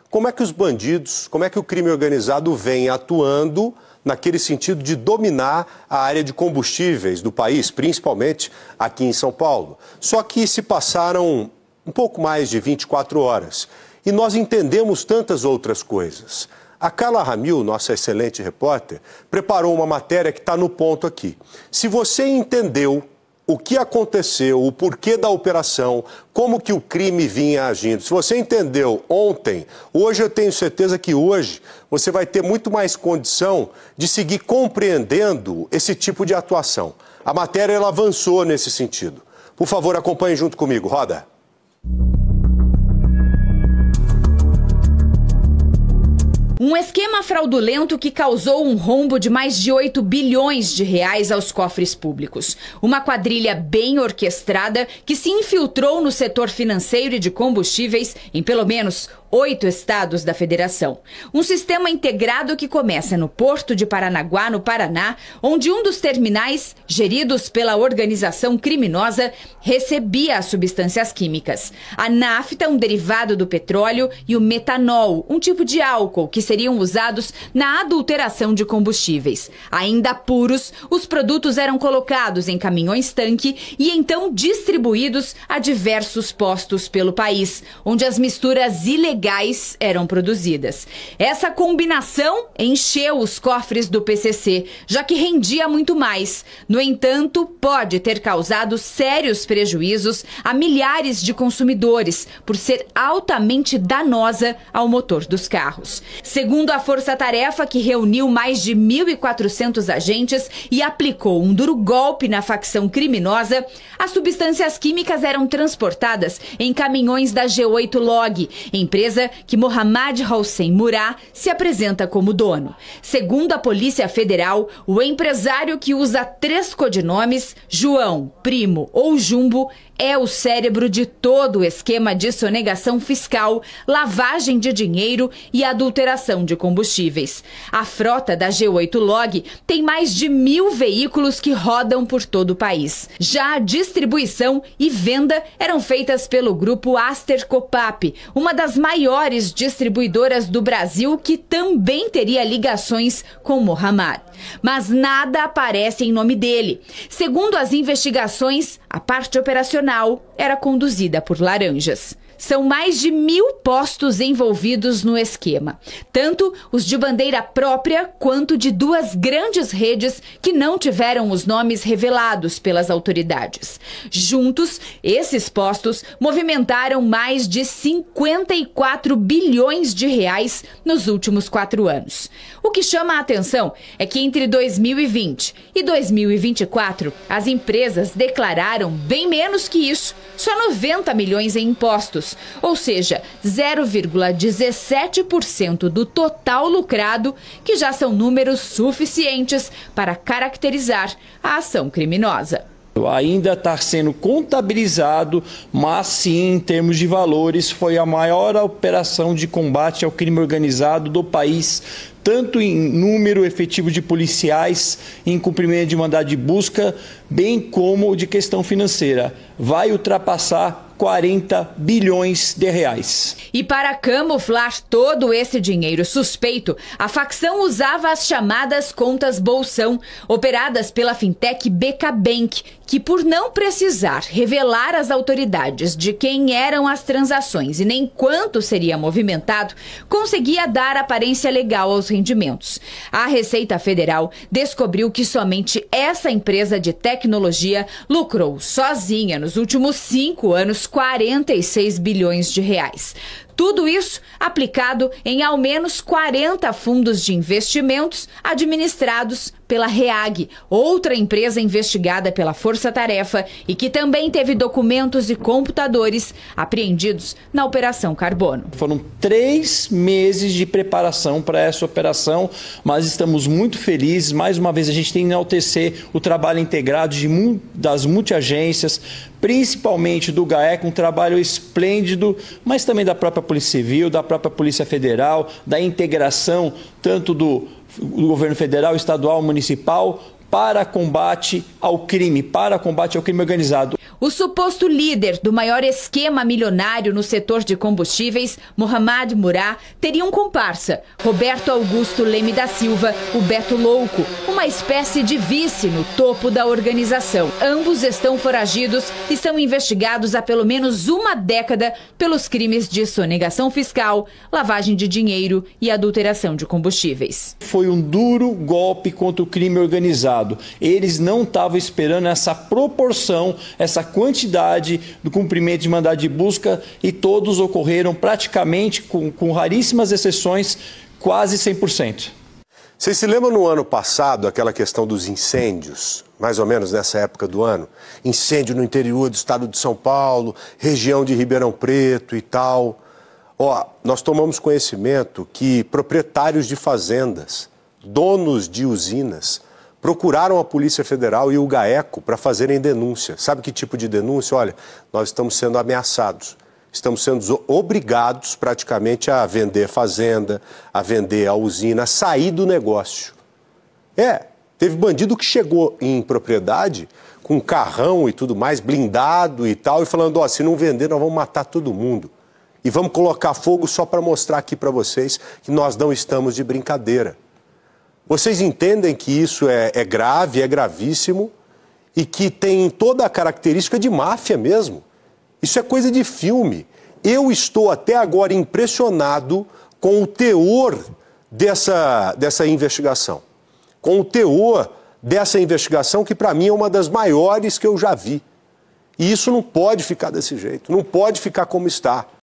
como é que os bandidos, como é que o crime organizado vem atuando naquele sentido de dominar a área de combustíveis do país, principalmente aqui em São Paulo. Só que se passaram um pouco mais de 24 horas e nós entendemos tantas outras coisas. A Carla Ramil, nossa excelente repórter, preparou uma matéria que está no ponto aqui. Se você entendeu o que aconteceu, o porquê da operação, como que o crime vinha agindo. Se você entendeu ontem, hoje eu tenho certeza que hoje você vai ter muito mais condição de seguir compreendendo esse tipo de atuação. A matéria ela avançou nesse sentido. Por favor, acompanhe junto comigo. Roda. Um esquema fraudulento que causou um rombo de mais de 8 bilhões de reais aos cofres públicos. Uma quadrilha bem orquestrada que se infiltrou no setor financeiro e de combustíveis em pelo menos 8 estados da federação. Um sistema integrado que começa no Porto de Paranaguá, no Paraná, onde um dos terminais, geridos pela organização criminosa, recebia as substâncias químicas. A nafta, um derivado do petróleo, e o metanol, um tipo de álcool que seriam usados na adulteração de combustíveis. Ainda puros, os produtos eram colocados em caminhões-tanque e então distribuídos a diversos postos pelo país, onde as misturas ilegais eram produzidas. Essa combinação encheu os cofres do PCC, já que rendia muito mais. No entanto, pode ter causado sérios prejuízos a milhares de consumidores, por ser altamente danosa ao motor dos carros. Segundo a Força Tarefa, que reuniu mais de 1.400 agentes e aplicou um duro golpe na facção criminosa, as substâncias químicas eram transportadas em caminhões da G8 Log, empresa que Mohammad Hossein Murad se apresenta como dono. Segundo a Polícia Federal, o empresário, que usa 3 codinomes, João, Primo ou Jumbo, é o cérebro de todo o esquema de sonegação fiscal, lavagem de dinheiro e adulteração de combustíveis. A frota da G8 Log tem mais de 1.000 veículos que rodam por todo o país. Já a distribuição e venda eram feitas pelo grupo Aster Copap, uma das maiores distribuidoras do Brasil, que também teria ligações com Mohammad. Mas nada aparece em nome dele. Segundo as investigações, a parte operacional era conduzida por laranjas. São mais de 1.000 postos envolvidos no esquema, tanto os de bandeira própria quanto de 2 grandes redes que não tiveram os nomes revelados pelas autoridades. Juntos, esses postos movimentaram mais de 54 bilhões de reais nos últimos 4 anos. O que chama a atenção é que entre 2020 e 2024, as empresas declararam bem menos que isso, só 90 milhões em impostos, ou seja, 0,17% do total lucrado, que já são números suficientes para caracterizar a ação criminosa. Ainda está sendo contabilizado, mas sim, em termos de valores, foi a maior operação de combate ao crime organizado do país, tanto em número efetivo de policiais, em cumprimento de mandado de busca, bem como de questão financeira. Vai ultrapassar 40 bilhões de reais. E para camuflar todo esse dinheiro suspeito, a facção usava as chamadas contas bolsão, operadas pela fintech BK Bank, que, por não precisar revelar às autoridades de quem eram as transações e nem quanto seria movimentado, conseguia dar aparência legal aos rendimentos. A Receita Federal descobriu que somente essa empresa de tecnologia lucrou sozinha nos últimos 5 anos 46 bilhões de reais. Tudo isso aplicado em ao menos 40 fundos de investimentos administrados pela REAG, outra empresa investigada pela Força Tarefa e que também teve documentos e computadores apreendidos na Operação Carbono. Foram 3 meses de preparação para essa operação, mas estamos muito felizes. Mais uma vez, a gente tem que enaltecer o trabalho integrado das multiagências, principalmente do GAEC, um trabalho esplêndido, mas também da própria Polícia Civil, da própria Polícia Federal, da integração tanto do governo federal, estadual, municipal, para combate ao crime organizado. O suposto líder do maior esquema milionário no setor de combustíveis, Mohamed Murad, teria um comparsa, Roberto Augusto Leme da Silva, o Beto Louco, uma espécie de vice no topo da organização. Ambos estão foragidos e são investigados há pelo menos uma década pelos crimes de sonegação fiscal, lavagem de dinheiro e adulteração de combustíveis. Foi um duro golpe contra o crime organizado. Eles não estavam esperando essa proporção, essa quantidade do cumprimento de mandado de busca, e todos ocorreram praticamente, com raríssimas exceções, quase 100%. Vocês se lembram no ano passado, aquela questão dos incêndios, mais ou menos nessa época do ano? Incêndio no interior do estado de São Paulo, região de Ribeirão Preto e tal. Nós tomamos conhecimento que proprietários de fazendas, donos de usinas, procuraram a Polícia Federal e o GAECO para fazerem denúncia. Sabe que tipo de denúncia? Olha, nós estamos sendo ameaçados. Estamos sendo obrigados praticamente a vender fazenda, a vender a usina, a sair do negócio. Teve bandido que chegou em propriedade com carrão e tudo mais, blindado e tal, e falando, se não vender nós vamos matar todo mundo. E vamos colocar fogo só para mostrar aqui para vocês que nós não estamos de brincadeira. Vocês entendem que isso é grave, é gravíssimo e que tem toda a característica de máfia mesmo. Isso é coisa de filme. Eu estou até agora impressionado com o teor dessa investigação. Com o teor dessa investigação que para mim é uma das maiores que eu já vi. E isso não pode ficar desse jeito, não pode ficar como está.